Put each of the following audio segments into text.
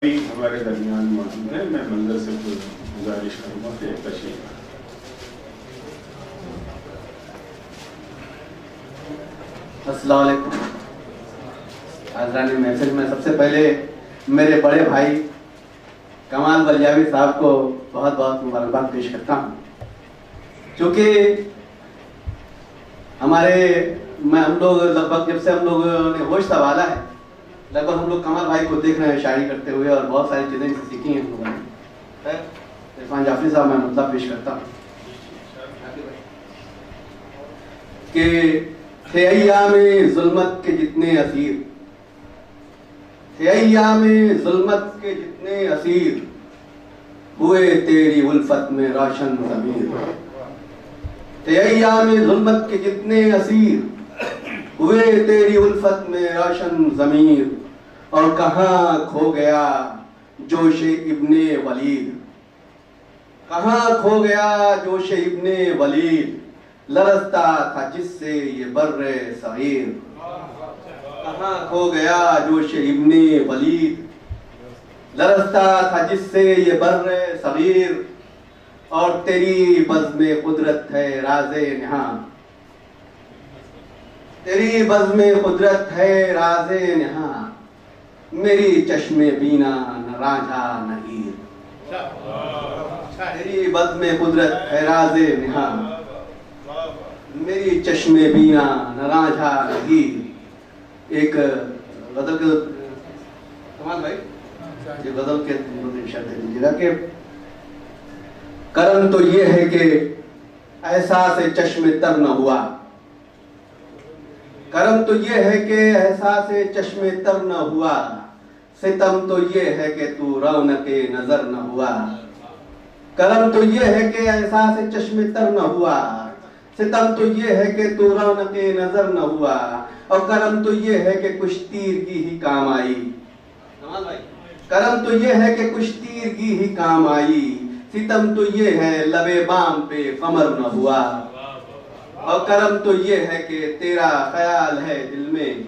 भी हमारे दरमियान मौजूद है। मैं मंदिर से गुजारिश करूँगा कि तशरीफ। अस्सलाम वालेकुम। हाज़रान महफिल में सबसे पहले मेरे बड़े भाई कमाल बलियावी साहब को बहुत बहुत मुबारकबाद पेश करता हूँ, क्योंकि हम लोग लगभग जब से हम लोगों ने होश संभाला है, लगभग हम लोग कमाल भाई को देख रहे हैं शायरी करते हुए, और बहुत सारी चीज़ें सीखी हैं हम लोगों ने। इरफान जाफरी साहब मैं मतलब पेश करता हूँ कि थे अय्याम-ए ज़ुल्मत के जितने असीर, थे अय्याम-ए ज़ुल्मत के जितने असीर, हुए तेरी उल्फत में रोशन ज़मीर। थे अय्याम-ए ज़ुल्मत के जितने असीर, हुए तेरी उल्फत में रोशन ज़मीर। और कहाँ खो गया जोश इब्ने वलीद, कहाँ खो गया जोश इब्ने वलीद, लरज़ता था जिससे ये बर्रे सगीर। कहाँ खो गया जोश इब्ने वलीद, लरज़ता था जिससे ये बर्रे सगीर। और तेरी बज़्म-ए कुदरत है राज़े निहा, तेरी बज़्म-ए कुदरत है राज़े निहा, मेरी चश्मे बीना न राझा न हीर। तेरी बज़्म-ए कुदरत है राज़े निहा, मेरी चश्मे बीना न राझा न हीर। एक गज़ल के कमाल भाई ये गज़ल के शब्द दे दीजिएगा कि करम तो ये है कि एहसास चश्मे तर न हुआ, करम तो ये है कि एहसास चश्मे तर न हुआ, सितम तो ये है कि तू रौनके नजर न हुआ। करम तो ये है कि एहसास चश्मे तर न हुआ, सितम तो ये है कि तू रौनके नजर न हुआ। और करम तो ये है कि कुछ तीर की ही काम आई, करम तो ये है कि कुछ तीर की ही काम आई, सितम तो ये है लबे बाम पे कमर न हुआ। और करम तो ये है कि तेरा ख्याल है दिल में,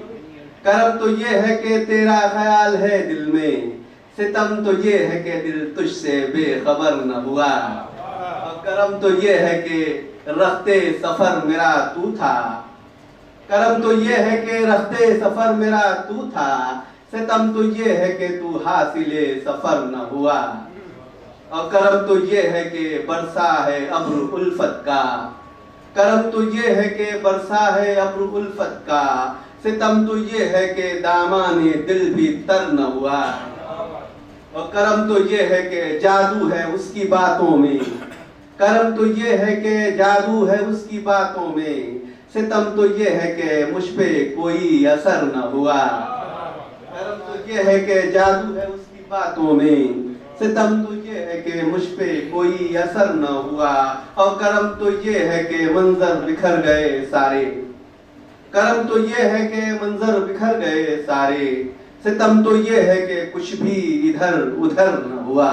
करम तो ये है कि तेरा ख्याल है दिल में, सितम तो ये है कि दिल तुझसे बेखबर न हुआ। और करम तो ये है कि रफ्ते सफर मेरा तू था, करम तो ये है कि रफ्ते सफर मेरा तू था, सितम तो ये है कि तू हासिले सफर न हुआ। और करम तो ये है कि बरसा है अब्र उल्फत का, करम तो ये है कि बरसा है अब्र उल्फत का, सितम तो ये है कि दामाने दिल भी तर न हुआ। और करम तो ये है कि जादू है उसकी बातों में, करम तो ये है कि जादू है उसकी बातों में, सितम तो ये है कि मुझ पे कोई असर न हुआ। करम तो ये है कि जादू है उसकी बातों में, सितम तो ये है कि मुझ पे कोई असर न हुआ। और करम तो ये है कि मंजर बिखर गए सारे, करम तो ये है कि मंजर बिखर गए सारे, सितम तो ये है कि कुछ भी इधर उधर न हुआ।